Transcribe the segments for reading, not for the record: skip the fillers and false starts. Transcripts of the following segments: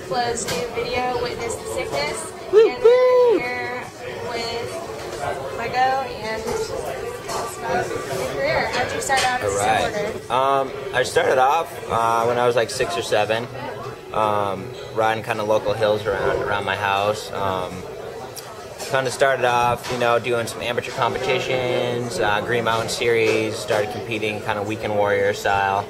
Flo's new video, Witness the Sickness, and we're here with Lego and tell us about your career. How'd you start out as a snowboarder? I started off when I was like 6 or 7, riding kind of local hills around my house. Kind of started off, you know, doing some amateur competitions, Green Mountain Series, started competing kind of weekend warrior style.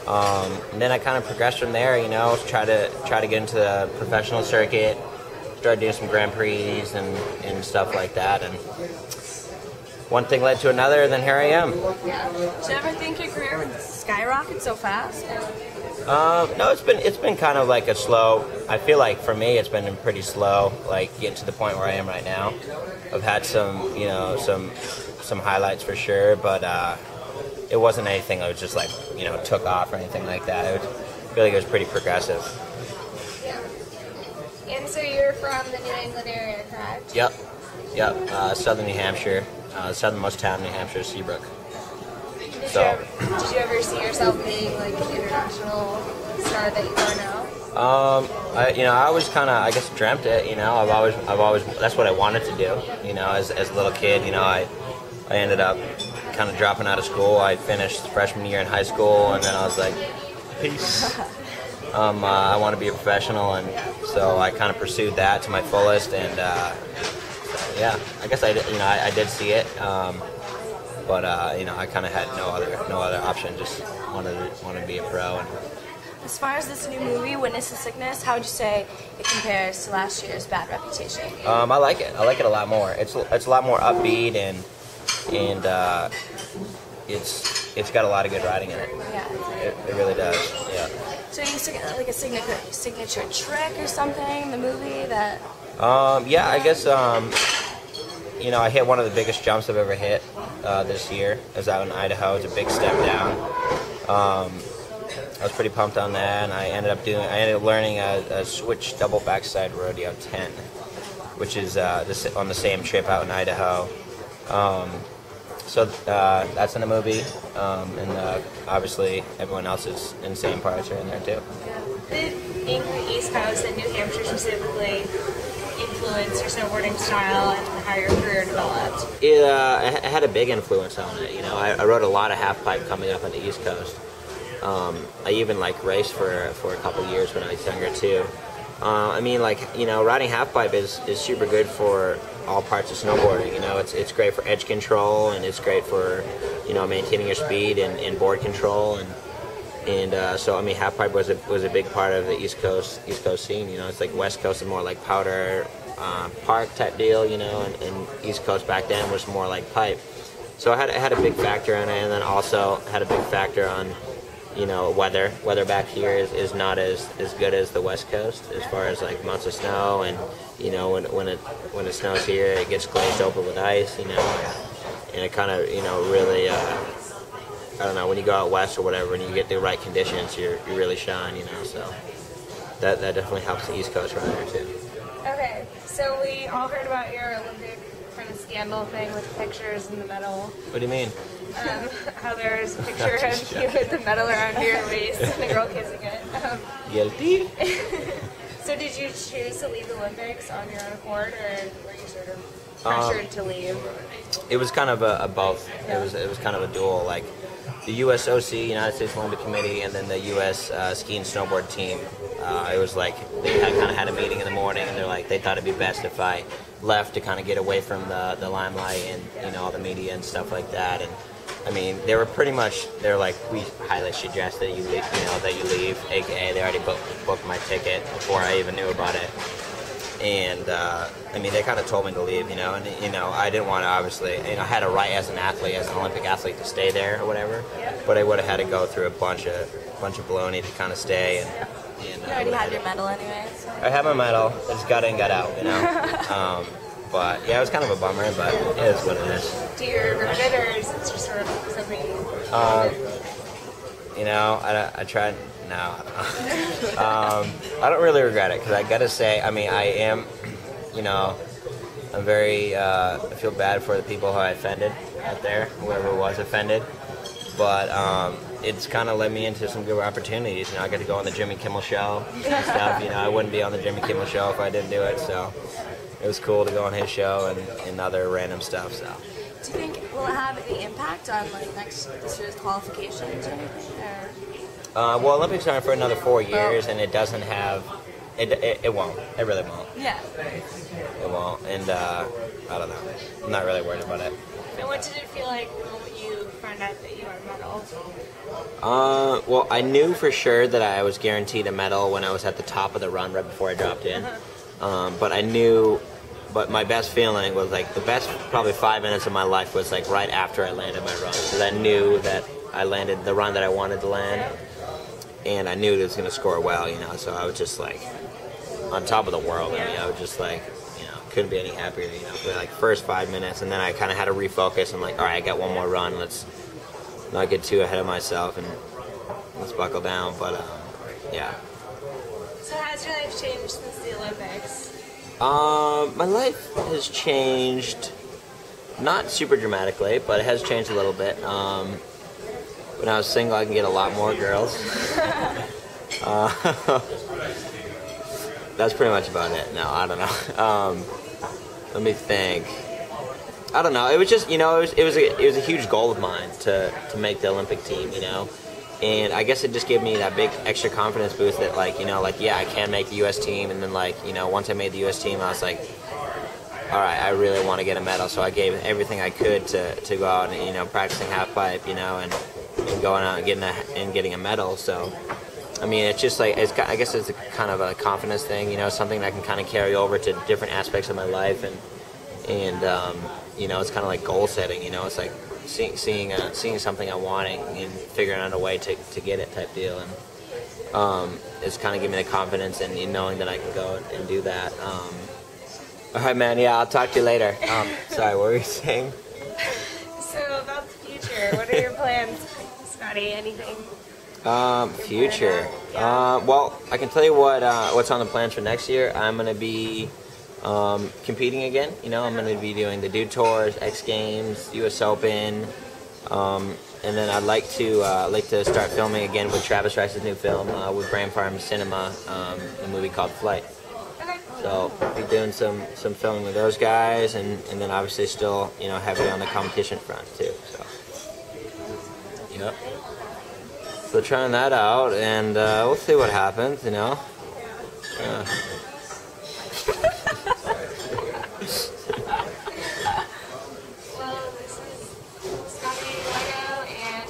And then I kind of progressed from there, you know, try to get into the professional circuit, started doing some Grand Prix and stuff like that, and one thing led to another, and then here I am. Yeah. Did you ever think your career would skyrocket so fast? No, it's been kind of like a slow. I feel like for me, it's been pretty slow, like getting to the point where I am right now. I've had some, you know, some highlights for sure, but it wasn't anything that was just like, you know, took off or anything like that. I feel like it was pretty progressive. Yeah. And so you're from the New England area, correct? Yep. Southern New Hampshire, southernmost town in New Hampshire, Seabrook. Did you ever see yourself being like an international star that you are now? I always kind of, I guess, dreamt it. You know, I've always, that's what I wanted to do. You know, as a little kid, you know, I ended up kind of dropping out of school. I finished freshman year in high school, and then I was like, peace. I want to be a professional, and so I kind of pursued that to my fullest. And yeah, I guess I did see it. But you know, I kind of had no other option. Just wanted to be a pro. And as far as this new movie, Witness the Sickness, how would you say it compares to last year's Bad Reputation? I like it. I like it a lot more. It's a lot more upbeat, and it's got a lot of good writing in it. Yeah, it really does. Yeah. So you used to get like a signature trick or something in the movie that? Yeah, I guess. You know, I hit one of the biggest jumps I've ever hit this year. I was out in Idaho. It's a big step down. I was pretty pumped on that, and I ended up learning a switch double backside rodeo 10, which is on the same trip out in Idaho. So that's in the movie, and obviously everyone else's insane parts are in there too. Did being from the East Coast and New Hampshire specifically influence your snowboarding style and how your career developed? It had a big influence on it. You know, I rode a lot of half pipe coming up on the East Coast. I even like raced for a couple years when I was younger too. I mean, like, you know, riding half pipe is super good for all parts of snowboarding. You know, it's great for edge control, and it's great for, you know, maintaining your speed and board control, and so I mean, half pipe was a big part of the East Coast scene. You know, it's like West Coast is more like powder park type deal, you know, and East Coast back then was more like pipe. So it had a big factor on it, and then also had a big factor on, you know, weather. Weather back here is not as good as the West Coast as far as like months of snow, and you know, when it snows here, it gets glazed over with ice, you know, and it kind of, you know, really I don't know, when you go out west or whatever and you get the right conditions, you really shine, you know. So that definitely helps the East Coast rider too. Okay, so we all heard about your Olympic kind of scandal thing with pictures and the medal. What do you mean? How there's a picture of you with the medal around your waist and the girl kissing it. Guilty. So did you choose to leave the Olympics on your own accord, or were you sort of pressured to leave? It was kind of a both. It was kind of a dual. Like the USOC, United States Olympic Committee, and then the US ski and snowboard team. It was like they kind of had a meeting in the morning, and they're like, they thought it'd be best if I left to kind of get away from the limelight and, you know, all the media and stuff like that. And I mean, they were like, we highly suggest that you leave, you know, that you leave, aka they already booked my ticket before I even knew about it. And I mean, they kind of told me to leave, you know, and you know, I didn't want to, obviously, you know, I had a right as an athlete, as an Olympic athlete, to stay there or whatever, but I would have had to go through a bunch of baloney to kind of stay, And, you already had your medal anyway. So. I had my medal. I just got in, got out, you know. But yeah, it was kind of a bummer, but it is what it is. Do you regret it, or is it just sort of something? You know, I tried. No, I don't really regret it because I gotta say, I mean, I am, you know, I'm very. I feel bad for the people who I offended out there, whoever was offended. But it's kind of led me into some good opportunities. You know, I got to go on the Jimmy Kimmel show and stuff. You know, I wouldn't be on the Jimmy Kimmel show if I didn't do it. So it was cool to go on his show and other random stuff. So. Do you think will it have any impact on like this year's qualifications or anything? Or? Well, Olympics aren't for another 4 years, and it doesn't have. It won't. It really won't. Yeah. It won't, and I don't know. I'm not really worried about it. And what did it feel like when you found out that you were a medal? Well, I knew for sure that I was guaranteed a medal when I was at the top of the run right before I dropped in. But I knew, but my best feeling was like the best probably 5 minutes of my life was like right after I landed my run, because I knew that I landed the run that I wanted to land, and I knew it was going to score well, you know. So I was just like on top of the world. I mean, I was just like, you know, couldn't be any happier, you know, for like first 5 minutes, and then I kind of had to refocus. I'm like, all right, I got one more run. Let's not get too ahead of myself and let's buckle down. But yeah. So has your life changed since the Olympics? My life has changed, not super dramatically, but it has changed a little bit. When I was single, I can get a lot more girls. That's pretty much about it. No, I don't know. Let me think. I don't know. It was just, you know, it was a huge goal of mine to make the Olympic team, you know. And I guess it just gave me that big extra confidence boost that, like, you know, like, yeah, I can make the U.S. team. And then, like, you know, once I made the U.S. team, I was like, all right, I really want to get a medal. So I gave everything I could to go out and, you know, practicing half pipe, you know, and going out and getting a medal. So, I mean, it's just like, I guess it's a kind of a confidence thing, you know, something that I can kind of carry over to different aspects of my life. And you know, it's kind of like goal setting, you know, it's like seeing something I want and figuring out a way to get it type deal. And it's kind of giving me the confidence and knowing that I can go and do that. All right, man, yeah, I'll talk to you later. Sorry, what were you saying? So about the future, what are your plans, Scotty? Anything? Future. Well, I can tell you what's on the plans for next year. I'm going to be competing again. You know, I'm going to be doing the Dude Tours, X Games, US Open, and then I'd like to start filming again with Travis Rice's new film with Brand Farm Cinema, a movie called Flight. So I'll be doing some filming with those guys, and then obviously still, you know, heavily on the competition front too. So, yep. So trying that out, and we'll see what happens, you know. Well, this is Scotty Lago, and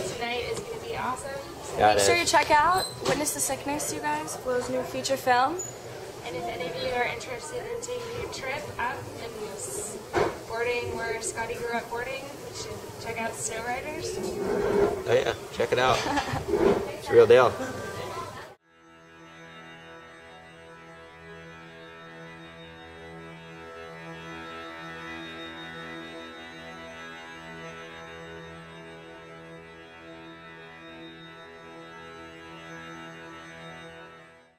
tonight is going to be awesome. So make sure you check out Witness the Sickness, you guys, Flo's new feature film. And if any of you are interested in taking a trip up and boarding where Scotty grew up boarding, you should check out SnowRiders. Oh yeah, check it out. It's a real deal.